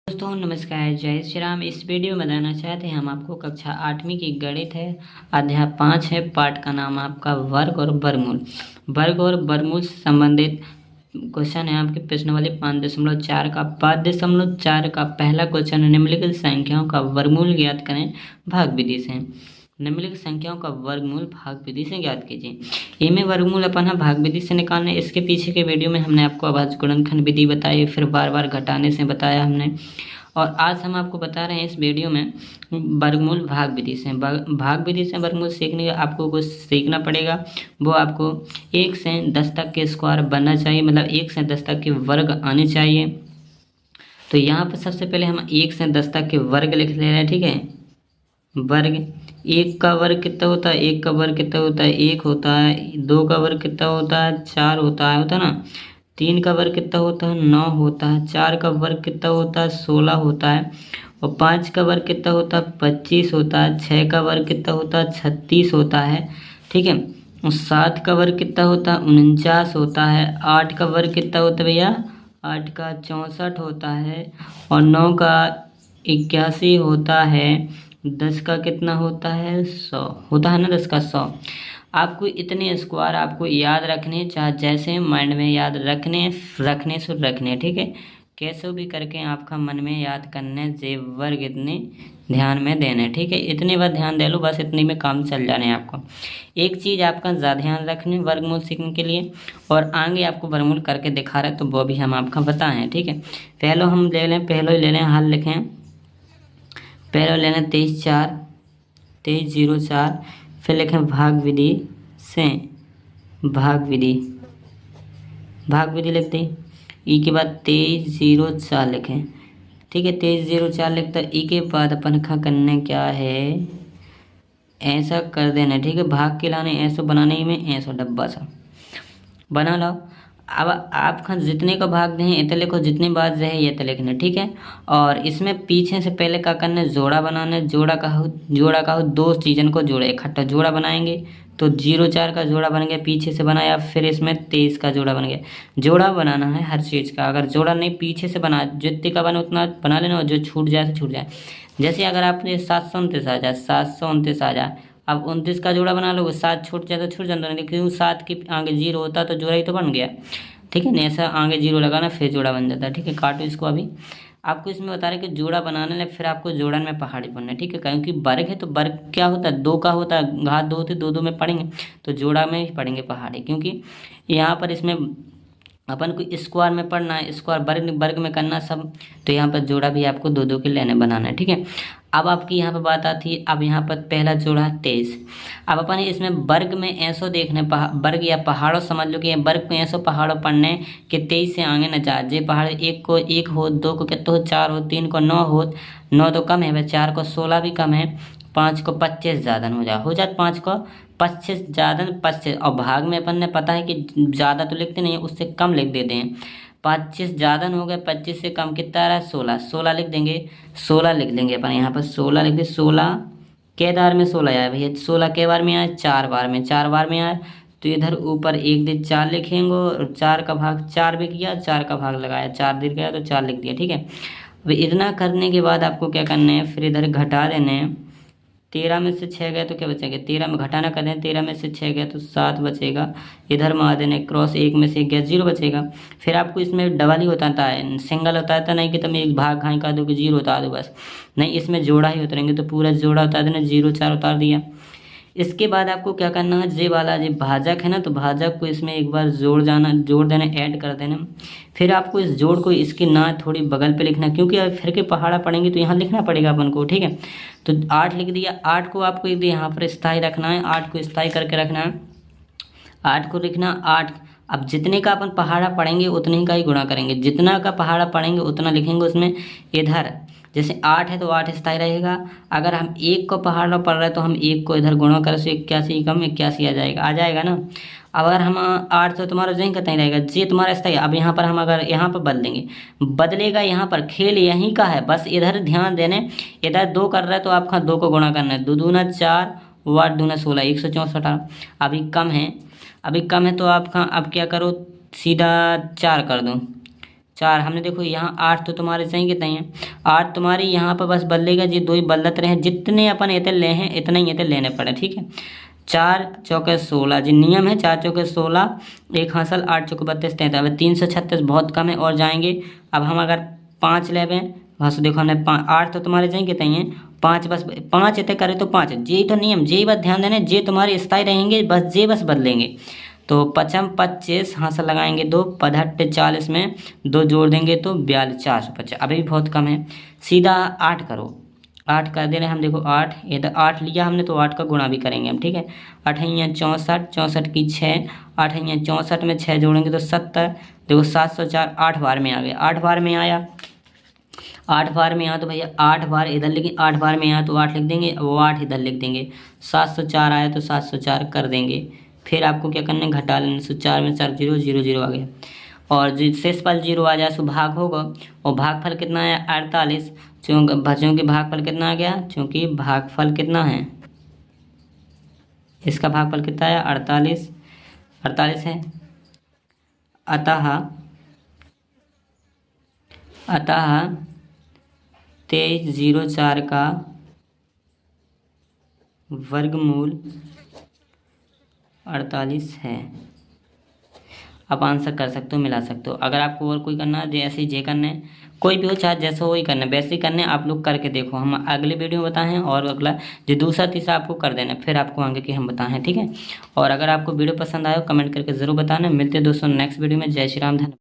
दोस्तों नमस्कार, जय श्री राम। इस वीडियो में बताना चाहते हैं हम आपको कक्षा 8वीं की गणित है, अध्याय 5 है। पाठ का नाम आपका वर्ग और वर्गमूल। वर्ग और वर्गमूल से संबंधित क्वेश्चन है आपके प्रश्न वाले 5.4 का 5.4 का पहला क्वेश्चन है, निम्नलिखित संख्याओं का वर्गमूल ज्ञात करें भाग विधि से। निम्नलिखित संख्याओं का वर्गमूल भाग विधि से ज्ञात कीजिए। ए में वर्गमूल अपन भाग विधि से निकालने। इसके पीछे के वीडियो में हमने आपको अभाज्य गुणनखंड विधि बताई, फिर बार बार घटाने से बताया हमने, और आज हम आपको बता रहे हैं इस वीडियो में वर्गमूल भाग विधि से। भाग विधि से वर्गमूल सीखने के आपको कुछ सीखना पड़ेगा। वो आपको 1 से 10 तक के स्क्वायर बनना चाहिए, मतलब 1 से 10 तक के वर्ग आने चाहिए। तो यहाँ पर सबसे पहले हम 1 से 10 तक के वर्ग लिख ले रहे हैं, ठीक है। वर्ग 1 का वर्ग कितना होता है, 1 का वर्ग कितना होता है, 1 होता है। 2 का वर्ग कितना होता है, 4 होता है ना। 3 का वर्ग कितना होता है, 9 होता है। 4 का वर्ग कितना होता है, 16 होता है। और 5 का वर्ग कितना होता है, 25 होता है। 6 का वर्ग कितना होता है, 36 होता है, ठीक है। और 7 का वर्ग कितना होता है, 49 होता है। 8 का वर्ग कितना होता है भैया, 8 का 64 होता है। और 9 का 81 होता है। 10 का कितना होता है, 100 होता है ना, 10 का 100। आपको इतने स्क्वायर आपको याद रखने, चाहे जैसे माइंड में याद रखने सो रखने, ठीक है। कैसे भी करके आपका मन में याद करने जे वर्ग इतने ध्यान में देने, ठीक है। इतने बार ध्यान दे लो, बस इतने में काम चल जाने आपको। एक चीज़ आपका ज़्यादा ध्यान रखने वर्गमूल सीखने के लिए, और आगे आपको वर्गमूल करके दिखा रहे तो वो भी हम आपका बताएं, ठीक है। पहले हम ले लें, पहले ले लें हल लिखें। पहले लेना 23/4 फिर लिखें भाग विधि से। भाग विधि लिखते हैं। ई के बाद 23/4 लिखें, ठीक है। 23/4 लिखता है। ई के बाद अपन का करने क्या है, ऐसा कर देना, ठीक है। भाग के लाने ऐसा बनाने में ऐसा डब्बा सा बना लो। अब आप जितने का भाग दें इतने लिखो, जितने बाद रहे ये तो लिखना, ठीक है। और इसमें पीछे से पहले क्या करना है, जोड़ा बनाना है। जोड़ा का हो दो चीज़न को जोड़े इकट्ठा जोड़ा बनाएंगे तो 0-4 का जोड़ा बन गया, पीछे से बनाया। फिर इसमें 23 का जोड़ा बन गया। जोड़ा बनाना है हर चीज़ का, अगर जोड़ा नहीं पीछे से बना, जितने का बने उतना बना लेना, और जो छूट जाए तो छूट जाए। जैसे अगर आपने 729 आ जाए, 729 आ जाए, अब 29 का जोड़ा बना लो, 7 छूट जाए तो छूट जाता, नहीं क्यों 7 के आगे 0 होता तो जोड़ा ही तो बन गया, ठीक है। नहीं ऐसा आगे 0 लगाना फिर जोड़ा बन जाता है, ठीक है। काटो इसको। अभी आपको इसमें बता रहे कि जोड़ा बनाने लगे, फिर आपको जोड़न में पहाड़ी पढ़ना है, ठीक है। क्योंकि वर्ग है तो वर्ग क्या होता है, 2 का होता है, घात 2 होते, 2 में पढ़ेंगे तो जोड़ा में ही पढ़ेंगे पहाड़ी, क्योंकि यहाँ पर इसमें अपन को स्क्वायर में पढ़ना है, स्क्वायर वर्ग में करना सब। तो यहाँ पर जोड़ा भी आपको 2-2 के लेने बनाना है, ठीक है। अब आपकी यहाँ पर बात आती है, अब यहाँ पर पहला जोड़ा है 23। अब अपन इसमें वर्ग में ऐसो देखने, वर्ग या पहाड़ों समझ लो कि वर्ग में ऐसो पहाड़ों पढ़ने कि 23 से आगे न जा जे पहाड़। 1 को 1 हो, 2 को कितना हो, 4 हो, 3 को 9 हो, 9 तो कम है भाई, 4 को 16 भी कम है, 5 को 25 ज़्यादा हो जाए 5 को 25 ज़्यादा 25। और भाग में अपन ने पता है कि ज़्यादा तो लिखते नहीं है, उससे कम लिख देते हैं। 25 ज़्यादा हो गया, 25 से कम कितना आ रहा है, 16। 16 लिख देंगे, 16 लिख देंगे अपन यहाँ पर 16 लिख दे। 16 के बार में 16 आया भैया, 16 के बार में आया, 4 बार में, 4 बार में आया। तो इधर ऊपर 1 दे 4 लिखेंगे, और 4 का भाग 4 भी किया, 4 का भाग लगाया, 4 दिख गया तो 4 लिख दिया, ठीक है। अब इतना करने के बाद आपको क्या करना है, फिर इधर घटा देने हैं। 13 में से 6 गए तो क्या बचेगा, 13 में घटाना कर दें, 13 में से 6 गए तो 7 बचेगा। इधर मार देने क्रॉस, 1 में से 1 गया 0 बचेगा। फिर आपको इसमें डबल ही होता है, सिंगल होता है, नहीं कि तुम एक भाग घाई का दो कि 0 उतार दो बस, नहीं इसमें जोड़ा ही उतरेंगे तो पूरा जोड़ा उतार देना, 0-4 उतार दिया। इसके बाद आपको क्या करना है, जे वाला जो भाजक है ना, तो भाजक को इसमें एक बार जोड़ देना, ऐड कर देना। फिर आपको इस जोड़ को इसके ना थोड़ी बगल पे लिखना, क्योंकि अब फिर के पहाड़ा पड़ेंगे तो यहाँ लिखना पड़ेगा अपन को, ठीक है। तो 8 लिख दिया। 8 को आपको यहाँ पर स्थाई रखना है, 8 को स्थाई करके रखना है, 8 को लिखना 8। अब जितने का अपन पहाड़ा पढ़ेंगे उतने का ही गुणा करेंगे, जितना का पहाड़ा पढ़ेंगे उतना लिखेंगे उसमें। इधर जैसे 8 है तो 8 स्थाई रहेगा। अगर हम 1 को पहाड़ा पढ़ रहे हैं तो हम 1 को इधर गुणा करें तो 81 कम 81 आ जाएगा ना। अगर हम 8 तो तुम्हारा जहीं का तहीं रहेगा, जे तुम्हारा स्थाई। अब यहाँ पर हम अगर यहाँ पर बदलेगा यहाँ पर, खेल यहीं का है, बस इधर ध्यान देने। इधर 2 कर रहे हैं तो आपका 2 को गुणा करना है, 2 दूना 4 व 8 दूना 16, 164। अभी कम है तो आपका अब क्या करो, सीधा 4 कर दो, 4 हमने देखो यहाँ 8 तो तुम्हारे सही कितने हैं, 8 तुम्हारे यहाँ पर बस बदलेगा जी, 2 ही बदलत रहे, जितने अपन एते ले हैं इतने ही एते लेने पड़े। ठीक है, 4 चौके 16 जी नियम है, 4 चौके 16, 1 हासिल 8 चौके 32 33। अब 336 बहुत कम है और जाएंगे। अब हम अगर 5 लेवें बस देखो हमने 8 तो तुम्हारे जाएंगे कितने हैं 5, बस 5 इतने करे तो 5, जे तो नियम, जे बस ध्यान देना, जे तुम्हारे स्थायी रहेंगे, बस जे बस बदलेंगे। तो 5 25 हासिल लगाएंगे 2, पधट्ट 40 में 2 जोड़ देंगे तो 42 450, अभी भी बहुत कम है। सीधा 8 करो, 8 कर दे रहे हम, देखो 8, इधर 8 लिया हमने तो 8 का गुणा भी करेंगे हम। ठीक है, 8 64, 64 की 6, 8 64 में 6 जोड़ेंगे तो 70, देखो 704, 8 बार में आ गया, 8 बार में आया, 8 बार में आया तो भैया 8 बार इधर लिखें, 8 बार में आया तो 8 लिख देंगे, वो 8 इधर लिख देंगे। 704 आया तो 704 कर देंगे। फिर आपको क्या करना है, घटा लेना, 4 में 4 0 0 0 आ गया, और जो शेषफल 0 आ जाए सो भाग होगा, और भागफल कितना है 48, चूँकि भागफल कितना आ गया, चूँकि भागफल कितना है, इसका भागफल कितना है 48 48 है। अतः 2304 का वर्गमूल 48 है। आप आंसर कर सकते हो, मिला सकते हो। अगर आपको और कोई करना है, जैसे जे करना है, कोई भी हो चाहे जैसे वही करना है, वैसे ही करना है, आप लोग करके देखो, हम अगले वीडियो में बताएं, और अगला जो दूसरा तीसरा आपको कर देना, फिर आपको आगे कि हम बताएं। ठीक है, और अगर आपको वीडियो पसंद आए कमेंट करके ज़रूर बताना। मिलते हैं दोस्तों नेक्स्ट वीडियो में। जय श्री राम, धन्यवाद।